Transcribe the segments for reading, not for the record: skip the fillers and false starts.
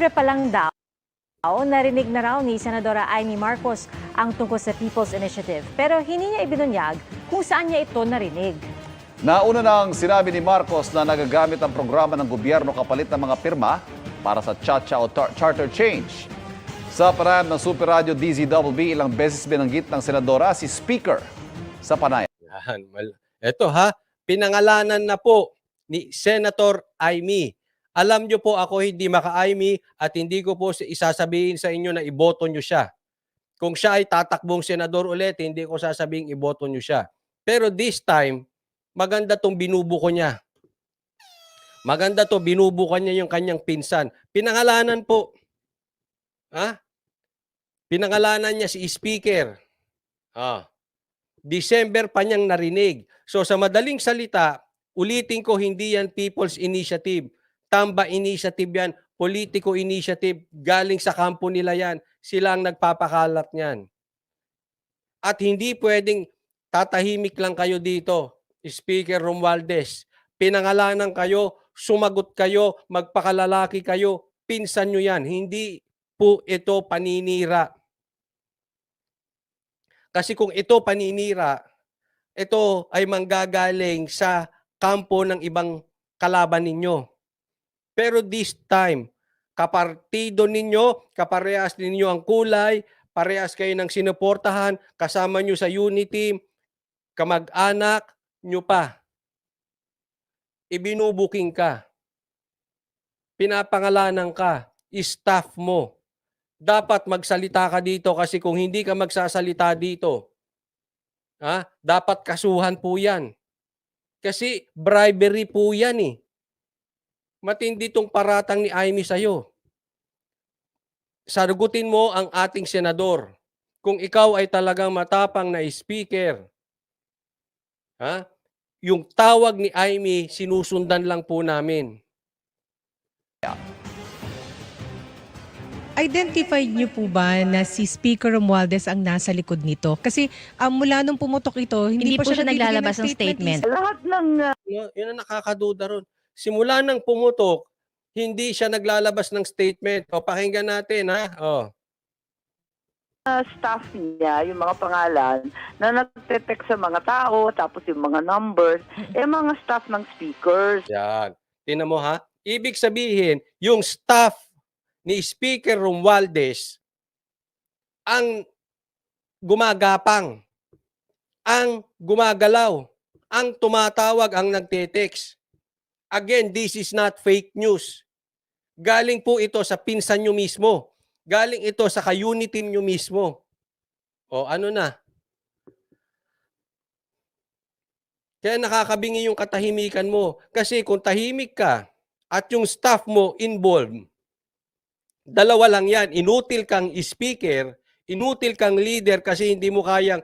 Disyembre pa lang daw, narinig na raw ni Senadora Amy Marcos ang tungkol sa People's Initiative. Pero hindi niya ibinunyag kung saan niya ito narinig. Nauna nang sinabi ni Marcos na nagagamit ang programa ng gobyerno kapalit ng mga pirma para sa Chacha o Charter Change. Sa panayam ng Super Radio DZBB, ilang beses binanggit ng Senadora si Speaker sa panayam. Ito pinangalanan na po ni Senator Amy. Alam nyo po ako hindi maka-Amy at hindi ko po isasabihin sa inyo na iboto nyo siya. Kung siya ay tatakbong senador ulit, hindi ko sasabihin iboto nyo siya. Pero this time, maganda tong binubuko niya. Maganda to, binubuko niya yung kanyang pinsan. Pinangalanan po. Pinangalanan niya si Speaker. December pa niyang narinig. So sa madaling salita, ulitin ko, hindi yan People's Initiative. Tamba Initiative yan. Politico Initiative. Galing sa kampo nila yan. Sila ang nagpapakalat niyan. At hindi pwedeng tatahimik lang kayo dito, Speaker Romualdez. Pinangalanan kayo, sumagot kayo, magpakalalaki kayo, pinsan nyo yan. Hindi po ito paninira. Kasi kung ito paninira, ito ay manggagaling sa kampo ng ibang kalaban ninyo. Pero this time, kapartido ninyo, kaparehas ninyo ang kulay, parehas kayo ng sinuportahan, kasama nyo sa unity, kamag-anak nyo pa. Ibinubuking ka. Pinapangalanan ka. Staff mo. Dapat magsalita ka dito kasi kung hindi ka magsasalita dito, dapat kasuhan po yan. Kasi bribery po yan eh. Matindi tong paratang ni Amy sa'yo. Sagutin mo ang ating senador. Kung ikaw ay talagang matapang na speaker, yung tawag ni Amy, sinusundan lang po namin. Identified niyo po ba na si Speaker Romualdez ang nasa likod nito? Kasi mula nung pumutok ito, hindi Hindi pa po siya nagbibigay naglalabas ng statement. Lahat ng Yun ang nakakaduda ron. Simula nang pumutok, hindi siya naglalabas ng statement. O, pakinggan natin, staff niya, yung mga pangalan, na nagte-text sa mga tao, tapos yung mga numbers, mga staff ng speakers. Yan. Tingnan mo Ibig sabihin, yung staff ni Speaker Romualdez ang gumagapang, ang gumagalaw, ang tumatawag, ang nagte-text. Again, this is not fake news. Galing po ito sa pinsan nyo mismo. Galing ito sa ka-unity nyo mismo. O ano na? Kaya nakakabingi yung katahimikan mo. Kasi kung tahimik ka at yung staff mo involved, dalawa lang yan. Inutil kang speaker, inutil kang leader kasi hindi mo kayang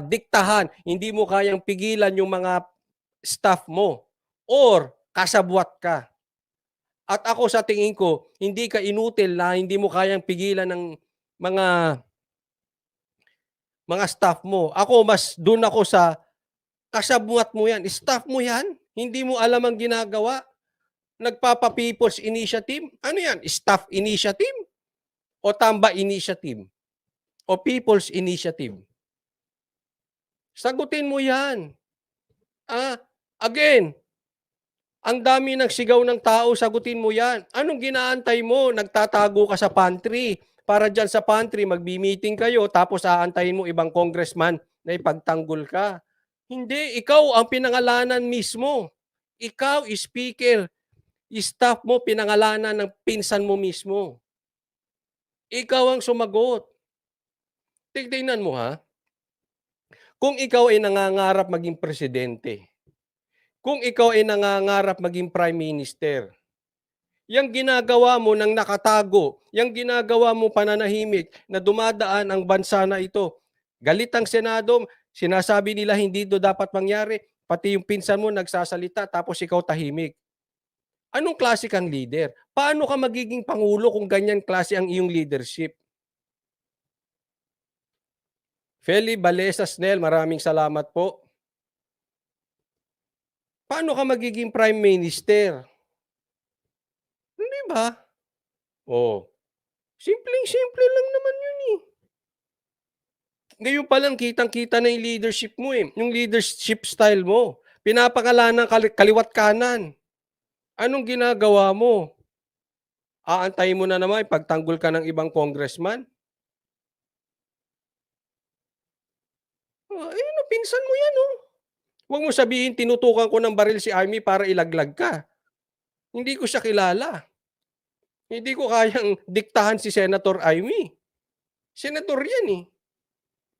diktahan, hindi mo kayang pigilan yung mga staff mo. Or kasabwat ka. At ako sa tingin ko, hindi ka inutil na hindi mo kayang pigilan ng mga staff mo. Ako, mas doon ako sa kasabwat mo yan. Staff mo yan. Hindi mo alam ang ginagawa. Nagpapa-People's Initiative. Ano yan? Staff Initiative? O Tamba Initiative? O People's Initiative? Sagutin mo yan. Again, ang dami ng sigaw ng tao, sagutin mo yan. Anong ginaantay mo? Nagtatago ka sa pantry. Para dyan sa pantry, magbi-meeting kayo, tapos aantayin mo ibang congressman na ipagtanggol ka. Hindi, ikaw ang pinangalanan mismo. Ikaw, speaker, staff mo, pinangalanan ng pinsan mo mismo. Ikaw ang sumagot. Tignan mo Kung ikaw ay nangangarap maging presidente, kung ikaw ay nangangarap maging prime minister, yung ginagawa mo nang nakatago, yung ginagawa mo pananahimik na dumadaan ang bansa na ito, galit ang Senado, sinasabi nila hindi ito dapat mangyari, pati yung pinsan mo nagsasalita tapos ikaw tahimik. Anong klase kang leader? Paano ka magiging pangulo kung ganyan klase ang iyong leadership? Feli Balesa Snell, maraming salamat po. Paano ka magiging prime minister? Hindi ba? Oh, simpleng-simple lang naman yun eh. Ngayon pa lang kitang-kita na yung leadership mo eh, yung leadership style mo. Pinapangalanan kaliwat kanan. Anong ginagawa mo? Aantayin mo na naman ipagtanggol ka ng ibang congressman? Ayun oh, pinsan mo yan oh. Huwag mo sabihin tinutukan ko ng baril si Amy para ilaglag ka. Hindi ko siya kilala. Hindi ko kayang diktahan si Senator Amy. Senator yan eh.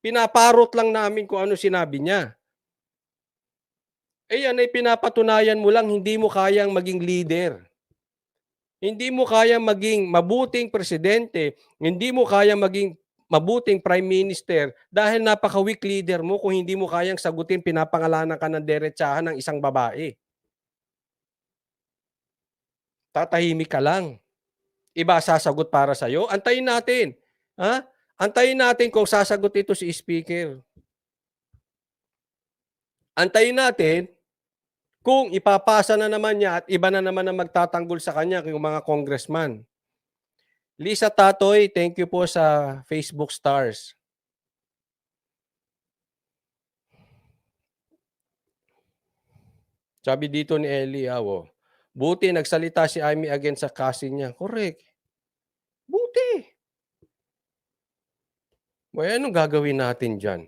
Pinaparot lang namin kung ano sinabi niya. Eh yan ay pinapatunayan mo lang hindi mo kayang maging leader. Hindi mo kayang maging mabuting presidente. Hindi mo kayang maging mabuting prime minister dahil napaka-weak leader mo kung hindi mo kayang sagutin pinapangalanan ka ng derechahan ng isang babae. Tatahimik ka lang. Iba sasagot para sa'yo. Antayin natin. Ha? Antayin natin kung sasagot ito si Speaker. Antayin natin kung ipapasa na naman niya at iba na naman ang magtatanggol sa kanya yung mga congressman. Lisa Tatoy, thank you po sa Facebook stars. Sabi dito ni Ellie, buti nagsalita si Amy against sa cousin niya. Correct. Buti. Well, anong gagawin natin dyan?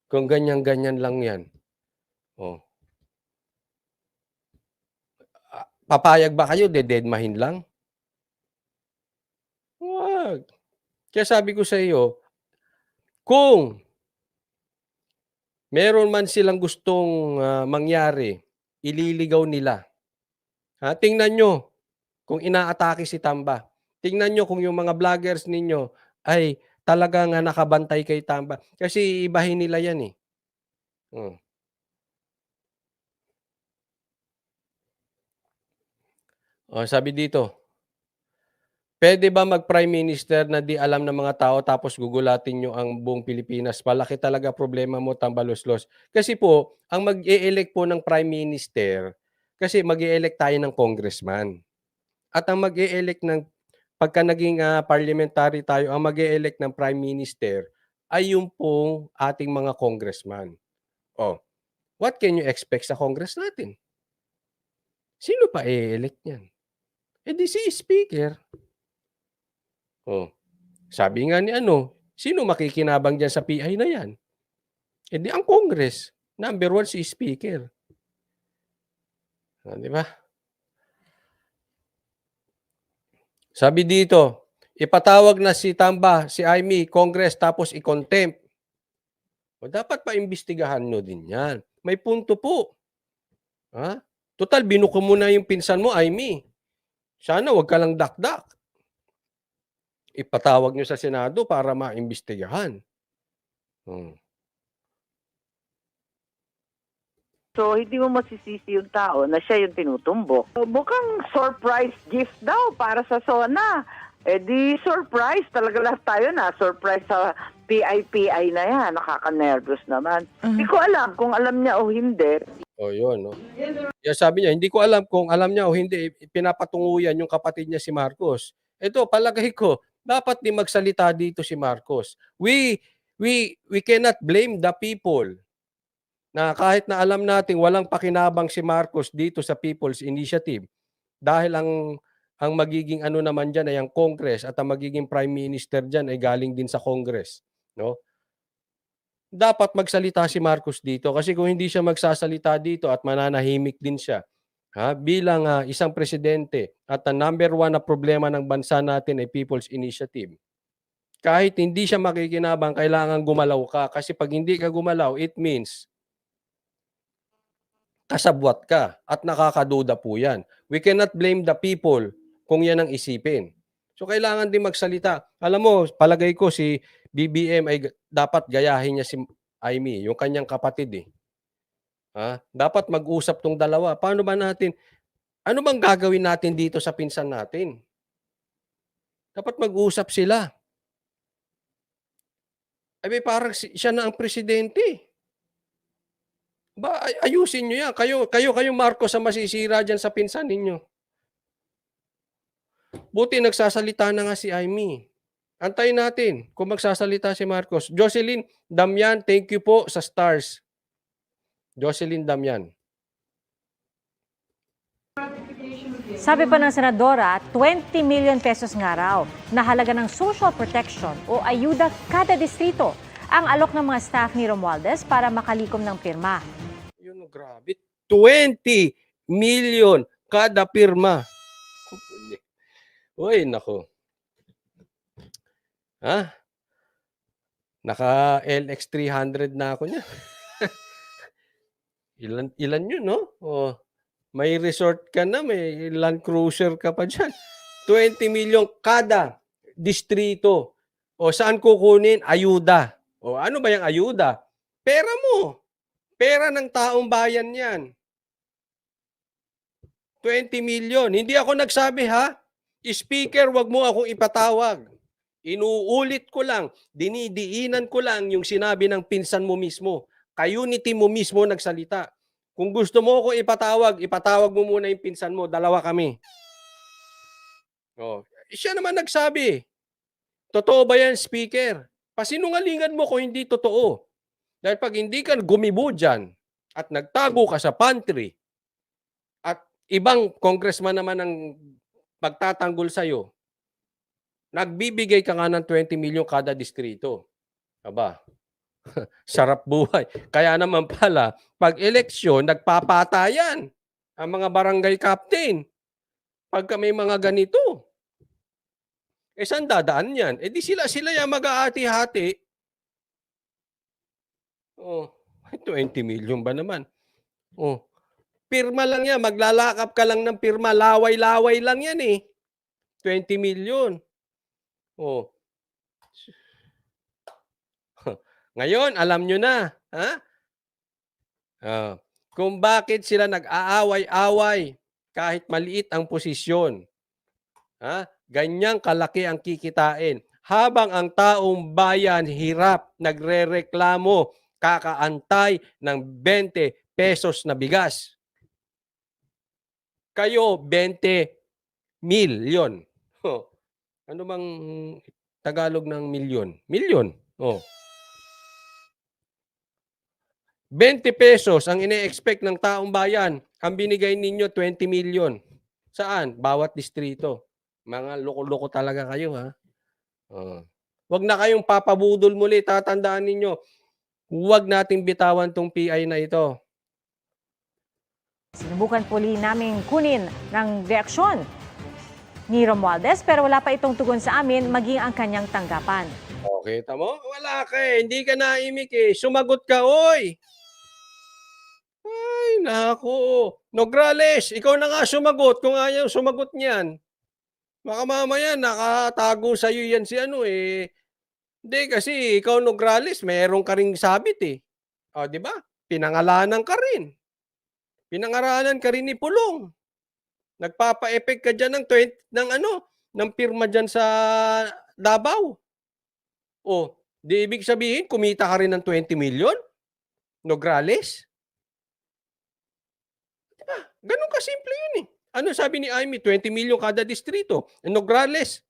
Kung ganyan-ganyan lang yan. Oh. Papayag ba kayo? Dededmahin lang? Wag. Kaya sabi ko sa iyo, kung meron man silang gustong mangyari, ililigaw nila. Ha? Tingnan nyo kung inaatake si Tamba. Tingnan nyo kung yung mga vloggers ninyo ay talagang nakabantay kay Tamba. Kasi ibahin nila yan eh. Sabi dito, pwede ba mag-prime minister na di alam ng mga tao tapos gugulatin nyo ang buong Pilipinas? Malaki talaga problema mo, Tambaluslos. Kasi po, ang mag-e-elect po ng prime minister, kasi mag-e-elect tayo ng congressman. At ang mag-e-elect ng, pagka naging parliamentary tayo, ang mag-e-elect ng prime minister ay yung pong ating mga congressman. What can you expect sa congress natin? Sino pa e-elect niyan? Di si speaker. Sabi nga ni sino makikinabang dyan sa PI na yan? Di ang Congress. Number 1 si speaker. Di ba? Sabi dito, ipatawag na si Tamba, si Amy, Congress, tapos i-contempt. Dapat pa imbestigahan nyo din yan. May punto po. Ha? Total, binuko mo na yung pinsan mo, Amy. Sana wag ka lang dakdak. Ipatawag nyo sa Senado para maimbestigahan. So, hindi mo masisisi yung tao na siya yung tinutumbok. So, mukhang surprise gift daw para sa SONA. Di surprise. Talaga lahat tayo na. Surprise sa PIPI na yan. Nakaka-nervous naman. Hindi ko alam kung alam niya o hindi. Yun. Yan sabi niya, hindi ko alam kung alam niya o hindi. Pinapatunguyan yung kapatid niya si Marcos. Ito, palagay ko, dapat di magsalita dito si Marcos. We cannot blame the people. Na kahit na alam natin walang pakinabang si Marcos dito sa People's Initiative dahil ang magiging naman diyan ay ang Congress at ang magiging Prime Minister diyan ay galing din sa Congress, no? Dapat magsalita si Marcos dito kasi kung hindi siya magsasalita dito at mananahimik din siya, bilang isang presidente at ang number 1 na problema ng bansa natin ay People's Initiative. Kahit hindi siya makikinabang, kailangan gumalaw ka kasi pag hindi ka gumalaw, it means kasabwat ka at nakakaduda po yan. We cannot blame the people kung yan ang isipin. So kailangan din magsalita. Alam mo, palagay ko si BBM ay dapat gayahin niya si Amy, yung kanyang kapatid eh. Dapat mag-usap tong dalawa. Paano ba natin, ano bang gagawin natin dito sa pinsan natin? Dapat mag-usap sila. Ay parang siya na ang presidente. Ayusin nyo yan. Kayo Marcos ang masisira dyan sa pinsan ninyo. buti nagsasalita na nga si Amy. Antayin natin kung magsasalita si Marcos. Jocelyn Damian, thank you po sa stars. Jocelyn Damian. Sabi pa ng Senadora, 20 million pesos nga raw na halaga ng social protection o ayuda kada distrito ang alok ng mga staff ni Romualdez para makalikom ng pirma. Yun, grabe. 20 million kada pirma. Uy, nako. Ha? Naka LX 300 na ako niya. ilan yun, no? Oh, may resort ka na, may Land Cruiser ka pa dyan. 20 million kada distrito. O saan kukunin? Ayuda. O ano ba yung ayuda? Pera mo. Pera ng taong bayan yan. 20 million. Hindi ako nagsabi, ha? Speaker, wag mo akong ipatawag. Inuulit ko lang, dinidiinan ko lang yung sinabi ng pinsan mo mismo. Kayunity mo mismo nagsalita. Kung gusto mo ako ipatawag mo muna yung pinsan mo. Dalawa kami. Oh, siya naman nagsabi. Totoo ba yan, Speaker? Pasinungalingan mo kung hindi totoo. Dahil pag hindi ka gumibo dyan at nagtago ka sa pantry at ibang congressman naman ang pagtatanggol sa'yo, nagbibigay ka nga ng 20 million kada distrito. Aba, sarap buhay. Kaya naman pala, pag eleksyon, nagpapatayan ang mga barangay captain. Pagka may mga ganito, saan dadaan yan? Di sila yung mag-aati-hati. Oh, 20 million ba naman? Oh, pirma lang yan. Maglalakap ka lang ng pirma. Laway-laway lang yan eh. 20 million. Oh. Ngayon, alam nyo na. Ha? Kung bakit sila nag-aaway-away kahit maliit ang posisyon. Ha? Ganyang kalaki ang kikitain. Habang ang taong bayan hirap, nagrereklamo, kakaantay ng 20 pesos na bigas. Kayo, 20 milyon. Oh. Ano bang Tagalog ng milyon? Milyon. Oh. 20 pesos ang ine-expect ng taong bayan. Ang binigay ninyo, 20 million. Saan? Bawat distrito. Mga loko-loko talaga kayo, ha? Oh. Huwag na kayong papabudol muli. Tatandaan ninyo, huwag nating bitawan tong PI na ito. Sinubukan po namin kunin ng reaksyon ni Romualdez pero wala pa itong tugon sa amin maging ang kanyang tanggapan. Okay, tamo? Wala ka eh. Hindi ka naimik eh. Sumagot ka, oy! Ay, naku. Nograles, ikaw na nga sumagot kung ayaw sumagot niyan. Baka mamaya nakatago sa'yo yan si ano eh. Hindi kasi ikaw Nograles, meron ka ring sabit eh. O, di ba? Pinangalanan ka rin. Pinangaralan ka rin ni Pulong. Nagpapa-effect ka dyan ng pirma dyan sa Davao. O, di ibig sabihin, kumita ka rin ng 20 million? Nograles? Diba? Ganun kasimple yun eh. Ano sabi ni Amy? 20 million kada distrito. Nograles,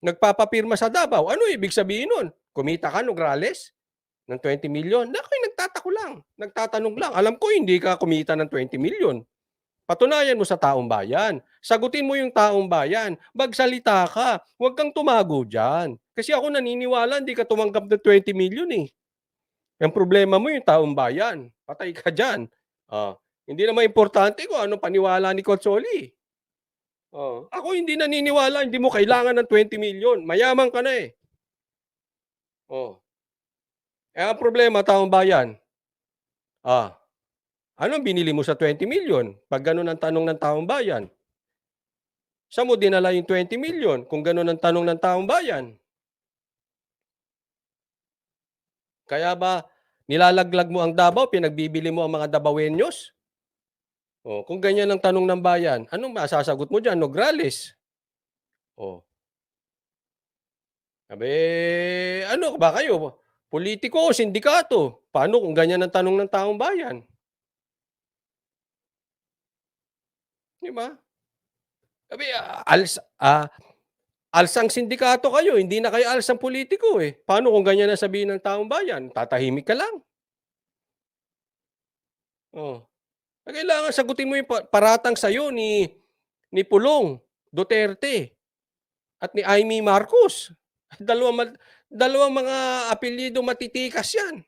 nagpapapirma sa Davao. Ano ibig sabihin nun? Kumita ka, Nograles? Ng 20 million? Ako'y nagtatako lang. Nagtatanong lang. Alam ko hindi ka kumita ng 20 million. Patunayan mo sa taong bayan. Sagutin mo yung taong bayan. Magsalita ka. Huwag kang tumago dyan. Kasi ako naniniwala, hindi ka tumanggap ng 20 million eh. Ang problema mo yung taong bayan. Patay ka dyan. Hindi naman importante kung ano paniwala ni Cotsoli. Ako hindi naniniwala, hindi mo kailangan ng 20 million. Mayaman ka na eh. Ang problema, taong bayan. Anong binili mo sa 20 million? Pag ganun ang tanong ng taong bayan. Saan mo dinala yung 20 million kung ganun ang tanong ng taong bayan? Kaya ba nilalaglag mo ang Davao, pinagbibili mo ang mga Davaoenos? Kung ganyan ang tanong ng bayan, anong masasagot mo dyan? Nograles. Ano ba kayo? Politiko o sindikato? Paano kung ganyan ang tanong ng taong bayan? Di ba? alsang sindikato kayo, hindi na kayo alsang politiko eh. Paano kung ganyan na sabihin ng taong bayan? Tatahimik ka lang. Oh. Kailangan sagutin mo yung paratang sa'yo ni Pulong Duterte at ni Amy Marcos. Dalawang mga apelyido matitikas yan.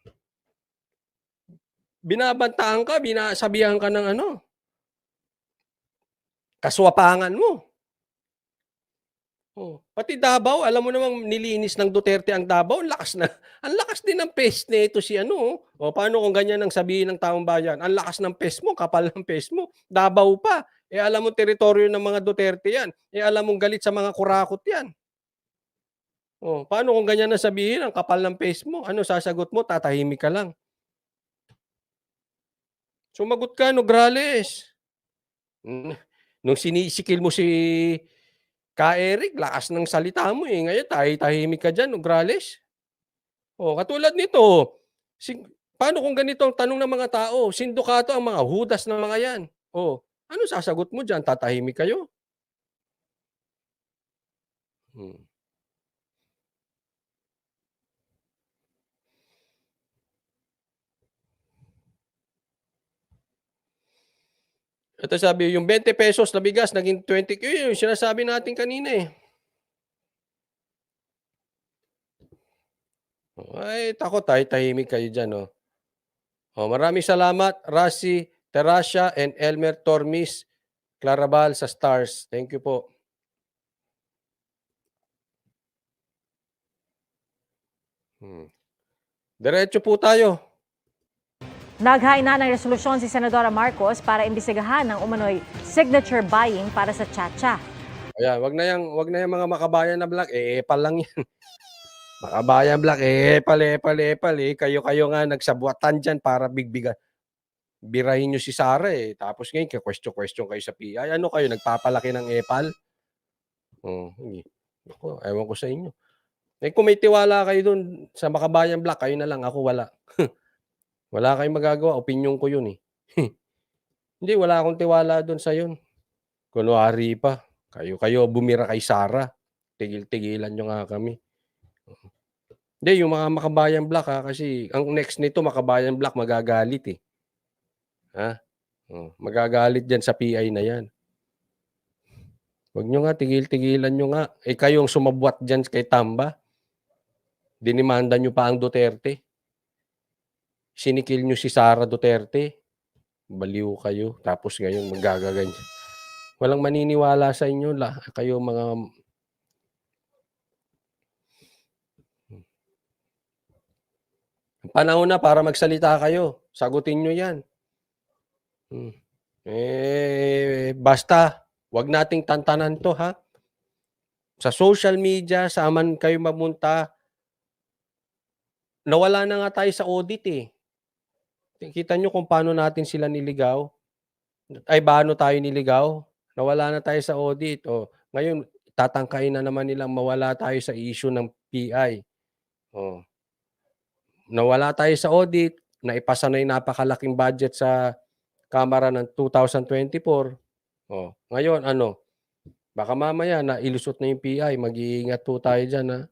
Binabantaan ka, binasabihan ka ng ano, kaswapangan mo. Oh, pati Davao, alam mo namang nilinis ng Duterte ang Davao, ang lakas din ng pest nito si ano. O paano kung ganyan ang sabihin ng taong bayan? Ang lakas ng pest mo, kapal ng pest mo. Davao pa. Eh alam mo teritoryo ng mga Duterte yan. Eh alam mong galit sa mga kurakot yan. Oh, paano kung ganyan ang sabihin ang kapal ng pest mo? Ano sasagot mo? Tatahimik ka lang. Sumagot ka, Nograles. Nung sinisikil mo si Eric, lakas ng salita mo eh. Ngayon, tahimik ka dyan, Nograles. O, katulad nito, paano kung ganito ang tanong ng mga tao? Sindikato ang mga hudas ng mga yan. O, ano sasagot mo dyan? Tatahimik kayo? Ito sabi, yung 20 pesos na bigas, naging 20. Yung sinasabi natin kanina eh. Ay, takot, tahimik kayo dyan. Oh. Oh, maraming salamat, Rasi, Terasha, and Elmer Tormis, Clarabal sa Stars. Thank you po. Diretso po tayo. Naghain na ng resolusyon si Senadora Marcos para imbestigahan ang umano'y signature buying para sa Chacha. Ayan, wag na yung mga makabayan na black, epal lang yan. Makabayan black, epal eh. Kayo nga nagsabuatan dyan para bigbigan. Birahin nyo si Sara eh. Tapos ngayon, question kayo sa PI. Ano kayo, nagpapalaki ng epal? Ako, ewan ko sa inyo. Eh, kung may tiwala kayo dun sa makabayan black, kayo na lang, ako wala. Wala kayong magagawa, opinyon ko yun eh. Hindi, wala akong tiwala doon sa yun. Kunwari pa, kayo bumira kay Sara. Tigil-tigilan nyo nga kami. Hindi, yung mga makabayan black ha, kasi ang next nito, makabayan black, magagalit eh. Ha? Magagalit dyan sa PI na yan. Huwag nyo nga, tigil-tigilan nyo nga. Eh kayong sumabwat dyan kay Tamba, dinimanda nyo pa ang Duterte. Sinikil nyo si Sara Duterte. Baliw kayo. Tapos ngayon magagaganyan. Walang maniniwala sa inyo. Kayo mga... Panahon na para magsalita kayo. Sagutin nyo yan. Basta, wag nating tantanan to ha. Sa social media, saan kayo mamunta, nawala na nga tayo sa audit eh. Kita nyo kung paano natin sila niligaw. Ay, paano tayo niligaw? Nawala na tayo sa audit. O, ngayon, tatangkain na naman nilang mawala tayo sa issue ng PI. O, nawala tayo sa audit, naipasa na yung napakalaking budget sa Kamara ng 2024. O, ngayon, ano? Baka mamaya na ilusot na yung PI. Mag-iingat po tayo dyan ha.